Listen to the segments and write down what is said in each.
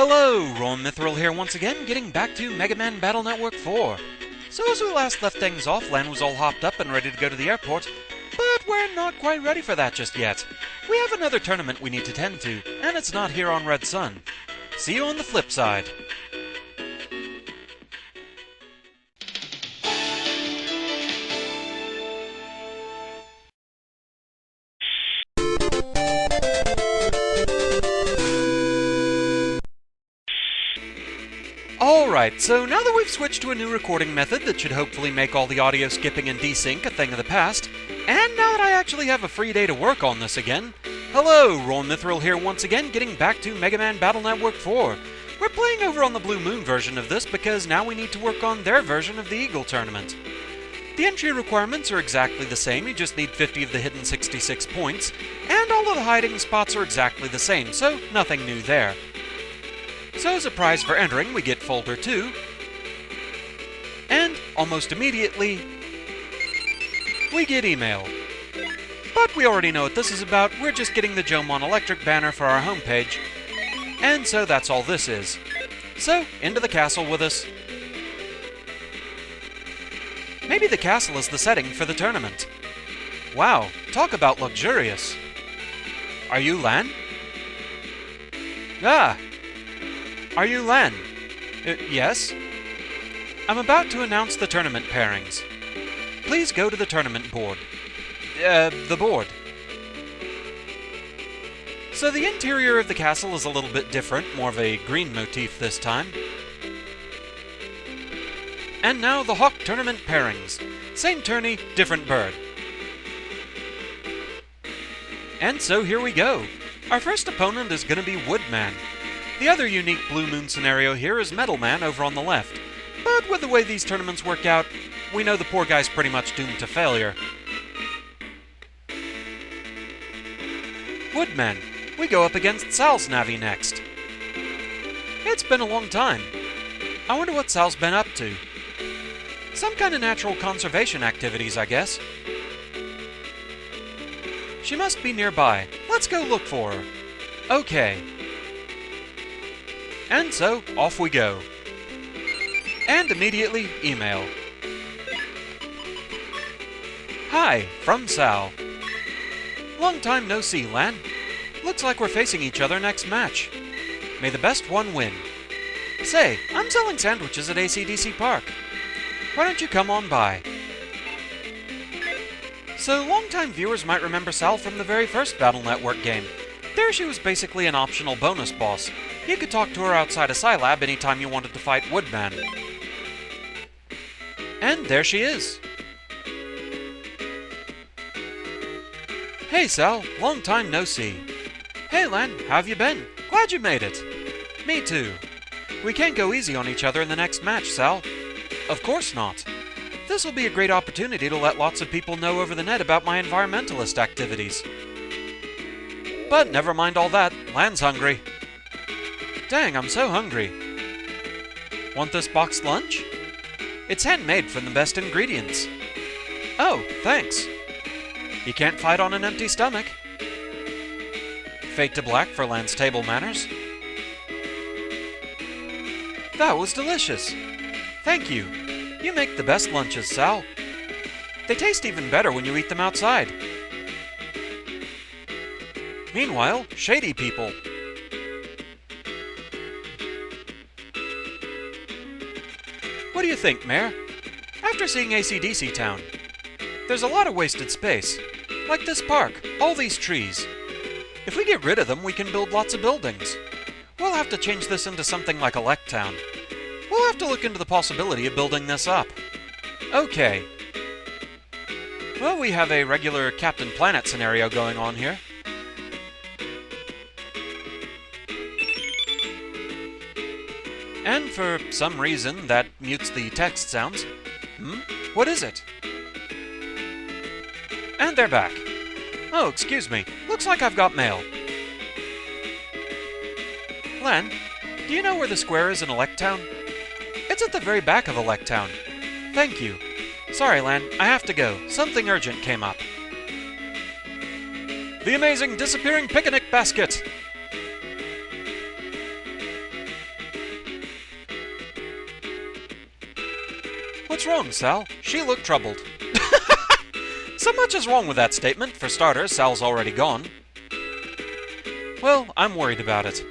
Hello, Ron Mithril here once again, getting back to Megaman Battle Network 4. So as we last left things off, Lan was all hopped up and ready to go to the airport, but we're not quite ready for that just yet. We have another tournament we need to tend to, and it's not here on Red Sun. See you on the flip side. Alright, so now that we've switched to a new recording method that should hopefully make all the audio skipping and desync a thing of the past, and now that I actually have a free day to work on this again, hello, Ron Mithril here once again, getting back to Megaman Battle Network 4. We're playing over on the Blue Moon version of this because now we need to work on their version of the Eagle Tournament. The entry requirements are exactly the same, you just need 50 of the hidden 66 points, and all of the hiding spots are exactly the same, so nothing new there. So as a prize for entering, we get Folder 2, and almost immediately, we get email. But we already know what this is about, we're just getting the Jomon Electric banner for our homepage, and so that's all this is. So, into the castle with us. Maybe the castle is the setting for the tournament. Wow, talk about luxurious. Are you Lan? Ah! Are you Lan? Yes? I'm about to announce the tournament pairings. Please go to the tournament board. The board. So the interior of the castle is a little bit different, more of a green motif this time. And now the Hawk tournament pairings. Same tourney, different bird. And so here we go. Our first opponent is going to be WoodMan. The other unique Blue Moon scenario here is Metalman over on the left. But with the way these tournaments work out, we know the poor guy's pretty much doomed to failure. WoodMan. We go up against Sal's Navi next. It's been a long time. I wonder what Sal's been up to. Some kind of natural conservation activities, I guess. She must be nearby. Let's go look for her. Okay. And so, off we go. And immediately, email. Hi, from Sal. Long time no see, Lan. Looks like we're facing each other next match. May the best one win. Say, I'm selling sandwiches at AC/DC Park. Why don't you come on by? So, longtime viewers might remember Sal from the very first Battle Network game. There she was basically an optional bonus boss. You could talk to her outside of Scilab anytime you wanted to fight WoodMan. And there she is. Hey Sal, long time no see. Hey Lan, how've you been? Glad you made it. Me too. We can't go easy on each other in the next match, Sal. Of course not. This will be a great opportunity to let lots of people know over the net about my environmentalist activities. But never mind all that, Lan's hungry. Dang, I'm so hungry. Want this boxed lunch? It's handmade from the best ingredients. Oh, thanks. You can't fight on an empty stomach. Fade to black for Lan's table manners. That was delicious. Thank you. You make the best lunches, Sal. They taste even better when you eat them outside. Meanwhile, shady people. What do you think, Mayor? After seeing AC/DC Town, there's a lot of wasted space. Like this park, all these trees. If we get rid of them, we can build lots of buildings. We'll have to change this into something like Elect Town. We'll have to look into the possibility of building this up. Okay. Well, we have a regular Captain Planet scenario going on here. And for some reason, that mutes the text sounds. What is it? And they're back. Oh, excuse me. Looks like I've got mail. Lan, do you know where the square is in Elect Town? It's at the very back of Elect Town. Thank you. Sorry, Lan, I have to go. Something urgent came up. The amazing disappearing picnic basket! What's wrong, Sal? She looked troubled. So much is wrong with that statement. For starters, Sal's already gone. Well, I'm worried about it.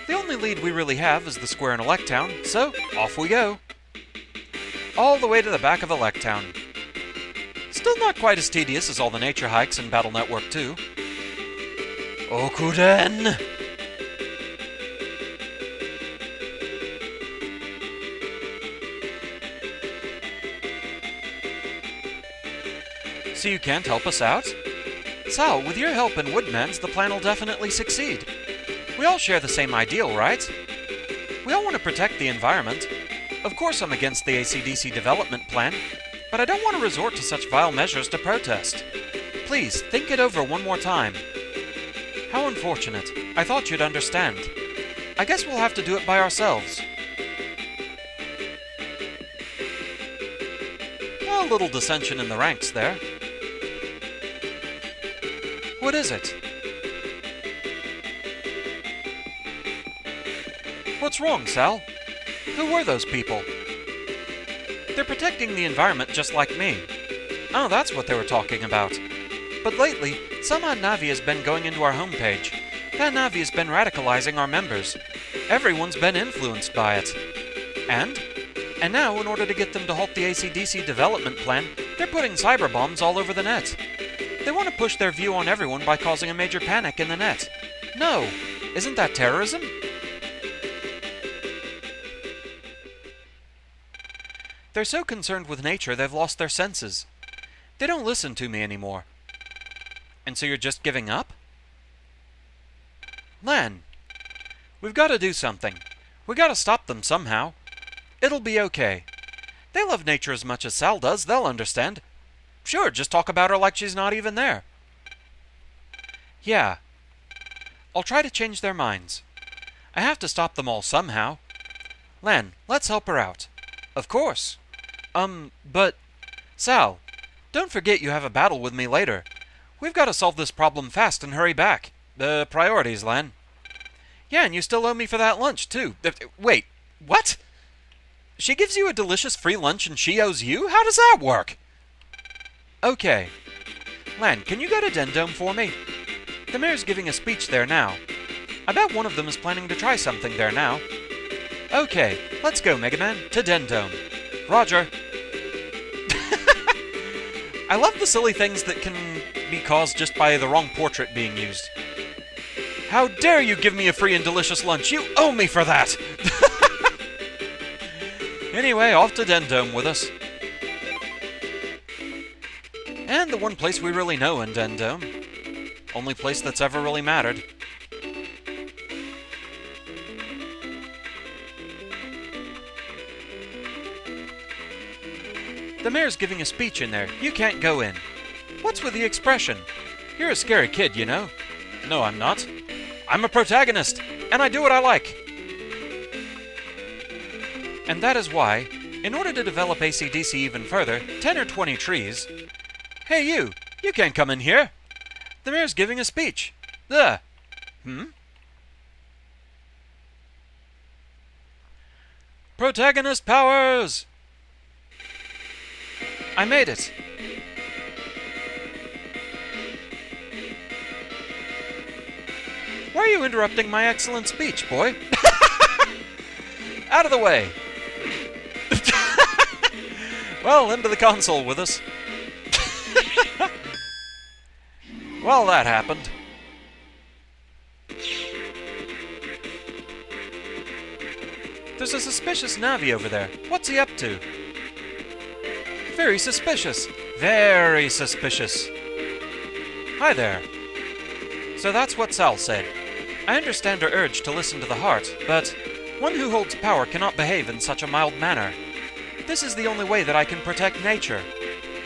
The only lead we really have is the square in Electown, so off we go. All the way to the back of Electown. Still not quite as tedious as all the nature hikes in Battle Network 2. Okuden! So you can't help us out? Sal, with your help and WoodMan's, the plan will definitely succeed. We all share the same ideal, right? We all want to protect the environment. Of course I'm against the AC/DC development plan, but I don't want to resort to such vile measures to protest. Please, think it over one more time. How unfortunate. I thought you'd understand. I guess we'll have to do it by ourselves. A little dissension in the ranks there. What is it? What's wrong, Sal? Who were those people? They're protecting the environment just like me. Oh, that's what they were talking about. But lately, some odd Navi has been going into our homepage. That Navi has been radicalizing our members. Everyone's been influenced by it. And now, in order to get them to halt the AC/DC development plan, they're putting cyber bombs all over the net. They want to push their view on everyone by causing a major panic in the net. No! Isn't that terrorism? They're so concerned with nature they've lost their senses. They don't listen to me anymore. And so you're just giving up? Lan, we've got to do something. We got to stop them somehow. It'll be okay. They love nature as much as Sal does, they'll understand. Sure, just talk about her like she's not even there. Yeah. I'll try to change their minds. I have to stop them all somehow. Lan, let's help her out. Of course. But... Sal, don't forget you have a battle with me later. We've got to solve this problem fast and hurry back. Priorities, Lan. Yeah, and you still owe me for that lunch, too. Wait, what? She gives you a delicious free lunch and she owes you? How does that work? Okay. Lan, can you go to Dendome for me? The mayor's giving a speech there now. I bet one of them is planning to try something there now. Okay, let's go, Megaman, to Dendome. Roger. I love the silly things that can be caused just by the wrong portrait being used. How dare you give me a free and delicious lunch? You owe me for that! Anyway, off to Dendome with us. And the one place we really know in Dendome. Only place that's ever really mattered. The mayor's giving a speech in there. You can't go in. What's with the expression? You're a scary kid, you know. No, I'm not. I'm a protagonist, and I do what I like. And that is why, in order to develop AC/DC even further, 10 or 20 trees... Hey you! You can't come in here! The mayor's giving a speech. Ugh. Protagonist powers! I made it. Why are you interrupting my excellent speech, boy? Out of the way! Well, into the console with us. Well, that happened. There's a suspicious Navi over there. What's he up to? Very suspicious. Very suspicious. Hi there. So that's what Sal said. I understand her urge to listen to the heart, but one who holds power cannot behave in such a mild manner. This is the only way that I can protect nature.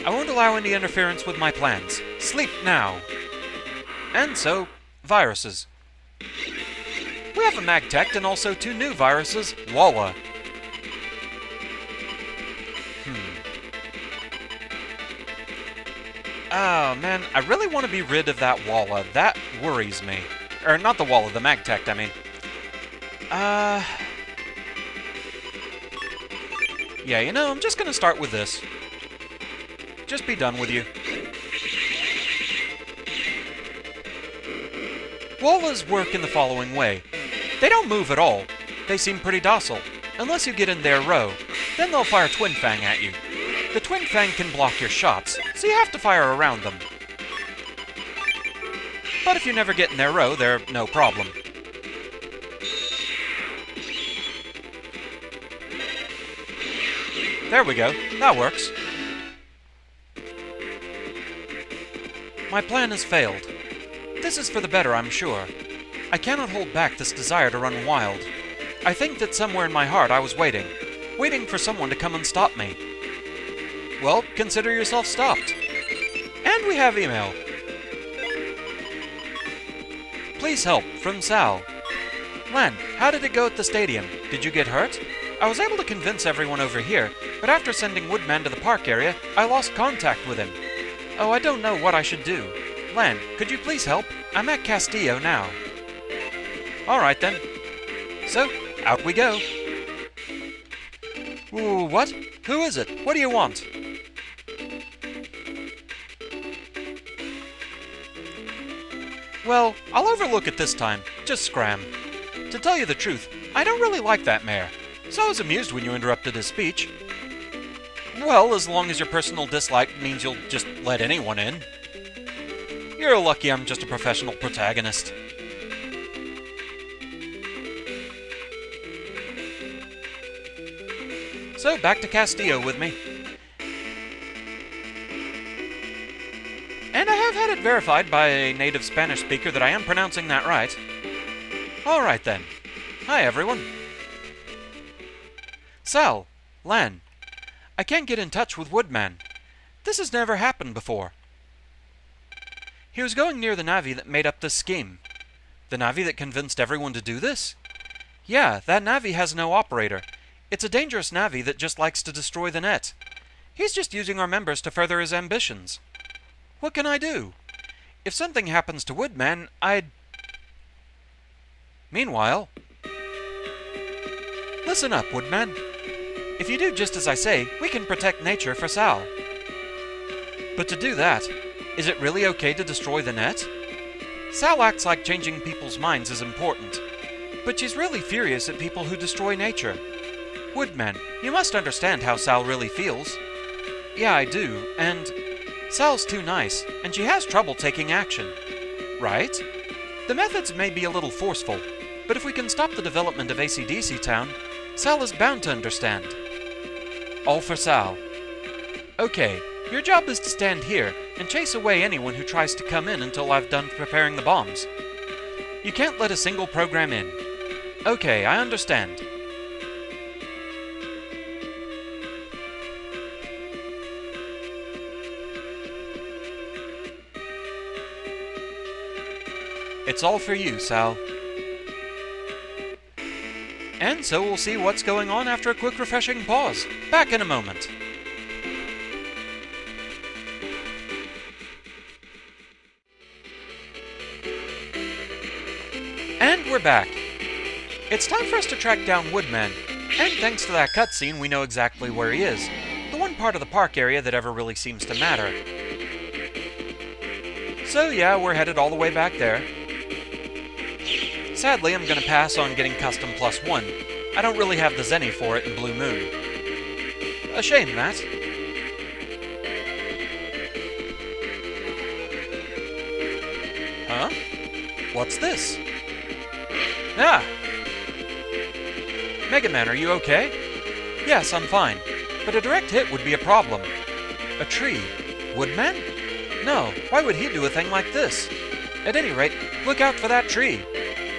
I won't allow any interference with my plans. Sleep now. And so, viruses. We have a magtech and also 2 new viruses, Walla. Oh man, I really want to be rid of that Walla. That worries me. Or not the Walla, the magtech, I mean. Yeah, you know, I'm just gonna start with this. Just be done with you. Wallas work in the following way. They don't move at all. They seem pretty docile, unless you get in their row. Then they'll fire Twin Fang at you. The Twin Fang can block your shots, so you have to fire around them. But if you never get in their row, they're no problem. There we go. That works. My plan has failed. This is for the better, I'm sure. I cannot hold back this desire to run wild. I think that somewhere in my heart I was waiting for someone to come and stop me. Well, consider yourself stopped. And we have email. Please help, from Sal. Len, how did it go at the stadium? Did you get hurt? I was able to convince everyone over here, but after sending WoodMan to the park area, I lost contact with him. Oh, I don't know what I should do. Len, could you please help? I'm at Castillo now. Alright then. So, out we go. Ooh, what? Who is it? What do you want? Well, I'll overlook it this time. Just scram. To tell you the truth, I don't really like that mayor. So I was amused when you interrupted his speech. Well, as long as your personal dislike means you'll just let anyone in. You're lucky I'm just a professional protagonist. So, back to Castillo with me. And I have had it verified by a native Spanish speaker that I am pronouncing that right. Alright then. Hi everyone. Sal, Lan, I can't get in touch with WoodMan. This has never happened before. He was going near the Navi that made up this scheme. The Navi that convinced everyone to do this? Yeah, that Navi has no operator. It's a dangerous Navi that just likes to destroy the net. He's just using our members to further his ambitions. What can I do? If something happens to WoodMan, I'd... Meanwhile... Listen up, WoodMan. If you do just as I say, we can protect nature for Sal. But to do that, is it really okay to destroy the net? Sal acts like changing people's minds is important, but she's really furious at people who destroy nature. WoodMan, you must understand how Sal really feels. Yeah, I do, and... Sal's too nice, and she has trouble taking action. Right? The methods may be a little forceful, but if we can stop the development of AC/DC Town, Sal is bound to understand. All for Sal. Okay, your job is to stand here and chase away anyone who tries to come in until I've done preparing the bombs. You can't let a single program in. Okay, I understand. It's all for you, Sal. And so we'll see what's going on after a quick refreshing pause. Back in a moment. And we're back. It's time for us to track down WoodMan. And thanks to that cutscene, we know exactly where he is. The one part of the park area that ever really seems to matter. So yeah, we're headed all the way back there. Sadly, I'm going to pass on getting Custom +1. I don't really have the Zenny for it in Blue Moon. A shame, that. Huh? What's this? Ah! Megaman, are you okay? Yes, I'm fine. But a direct hit would be a problem. A tree? WoodMan? No, why would he do a thing like this? At any rate, look out for that tree.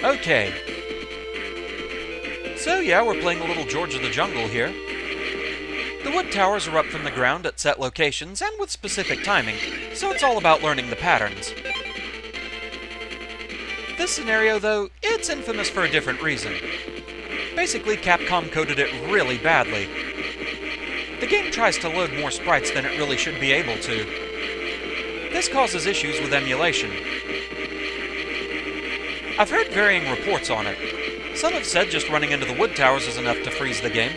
Okay. So yeah, we're playing a little George of the Jungle here. The wood towers are up from the ground at set locations and with specific timing, so it's all about learning the patterns. This scenario, though, it's infamous for a different reason. Basically, Capcom coded it really badly. The game tries to load more sprites than it really should be able to. This causes issues with emulation. I've heard varying reports on it. Some have said just running into the wood towers is enough to freeze the game.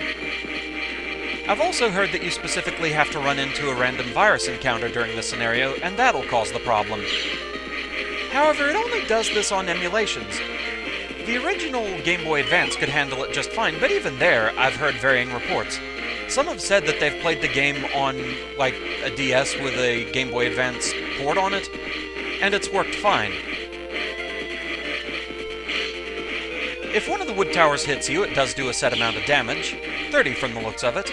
I've also heard that you specifically have to run into a random virus encounter during this scenario, and that'll cause the problem. However, it only does this on emulations. The original Game Boy Advance could handle it just fine, but even there, I've heard varying reports. Some have said that they've played the game on, like, a DS with a Game Boy Advance port on it, and it's worked fine. If one of the wood towers hits you, it does do a set amount of damage, 30 from the looks of it.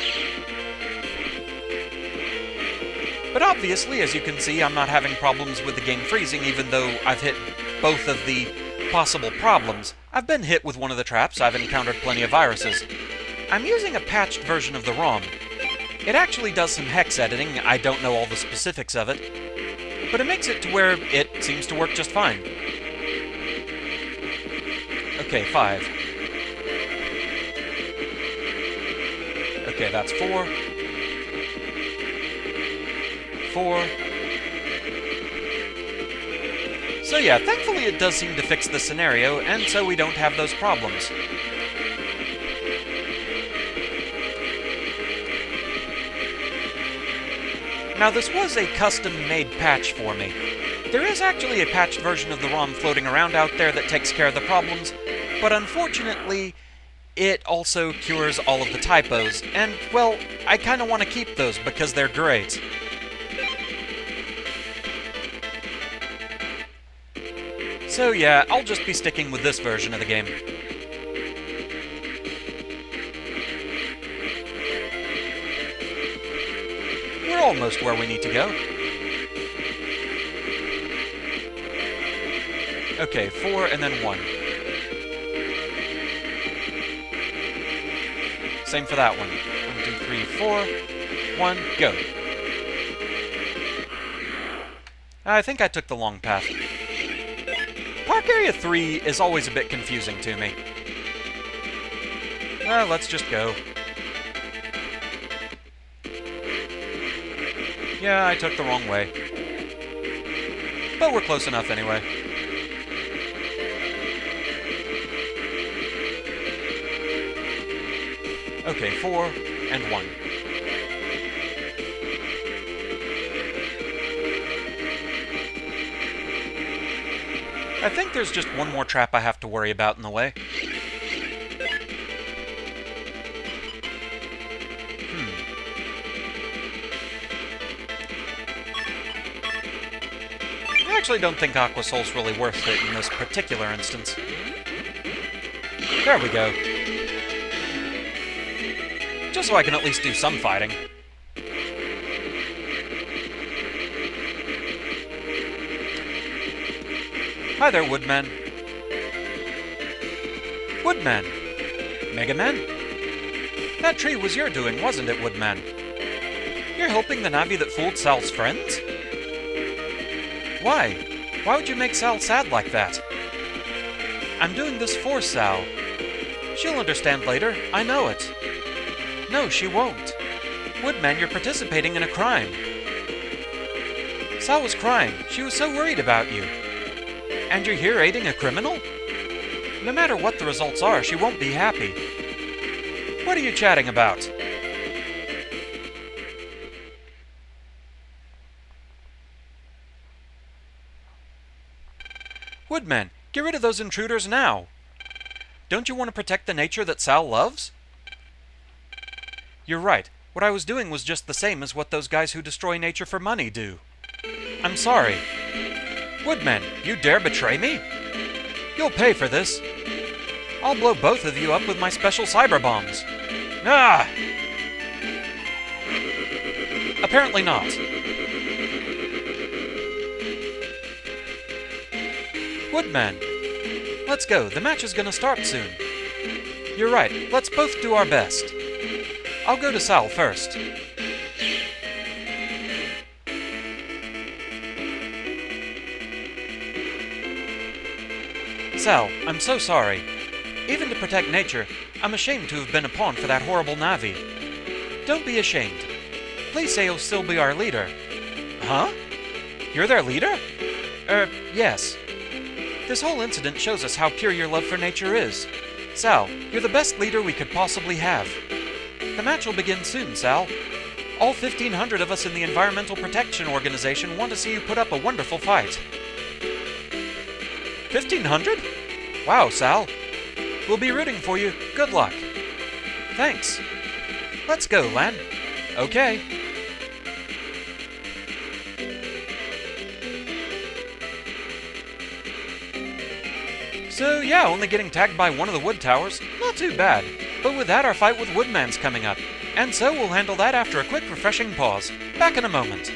But obviously, as you can see, I'm not having problems with the game freezing, even though I've hit both of the possible problems. I've been hit with one of the traps, I've encountered plenty of viruses. I'm using a patched version of the ROM. It actually does some hex editing, I don't know all the specifics of it, but it makes it to where it seems to work just fine. Okay, 5. Okay, that's 4. 4. So yeah, thankfully it does seem to fix the scenario, and so we don't have those problems. Now this was a custom-made patch for me. There is actually a patched version of the ROM floating around out there that takes care of the problems, but unfortunately, it also cures all of the typos, and, well, I kinda want to keep those because they're great. So yeah, I'll just be sticking with this version of the game. We're almost where we need to go. Okay, 4 and then 1. Same for that one. 1, 2, 3, 4. 1, go. I think I took the long path. Park Area 3 is always a bit confusing to me. Well, let's just go. Yeah, I took the wrong way. But we're close enough anyway. Okay, 4 and 1. I think there's just one more trap I have to worry about in the way. I actually don't think Aqua Soul's really worth it in this particular instance. There we go. Just so I can at least do some fighting. Hi there, WoodMan. WoodMan! Megaman? That tree was your doing, wasn't it, WoodMan? You're helping the Navi that fooled Sal's friends? Why? Why would you make Sal sad like that? I'm doing this for Sal. She'll understand later, I know it. No, she won't. WoodMan, you're participating in a crime. Sal was crying. She was so worried about you. And you're here aiding a criminal? No matter what the results are, she won't be happy. What are you chatting about? WoodMan, get rid of those intruders now. Don't you want to protect the nature that Sal loves? You're right. What I was doing was just the same as what those guys who destroy nature for money do. I'm sorry. WoodMan, you dare betray me? You'll pay for this. I'll blow both of you up with my special cyber bombs. Ah! Apparently not. WoodMan, let's go. The match is gonna start soon. You're right. Let's both do our best. I'll go to Sal first. Sal, I'm so sorry. Even to protect nature, I'm ashamed to have been a pawn for that horrible Navi. Don't be ashamed. Please say you'll still be our leader. Huh? You're their leader? Yes. This whole incident shows us how pure your love for nature is. Sal, you're the best leader we could possibly have. The match will begin soon, Sal. All 1,500 of us in the Environmental Protection Organization want to see you put up a wonderful fight. 1,500? Wow, Sal. We'll be rooting for you. Good luck. Thanks. Let's go, Lan. Okay. So yeah, only getting tagged by one of the wood towers, not too bad. But with that, our fight with WoodMan's coming up. And so we'll handle that after a quick refreshing pause. Back in a moment.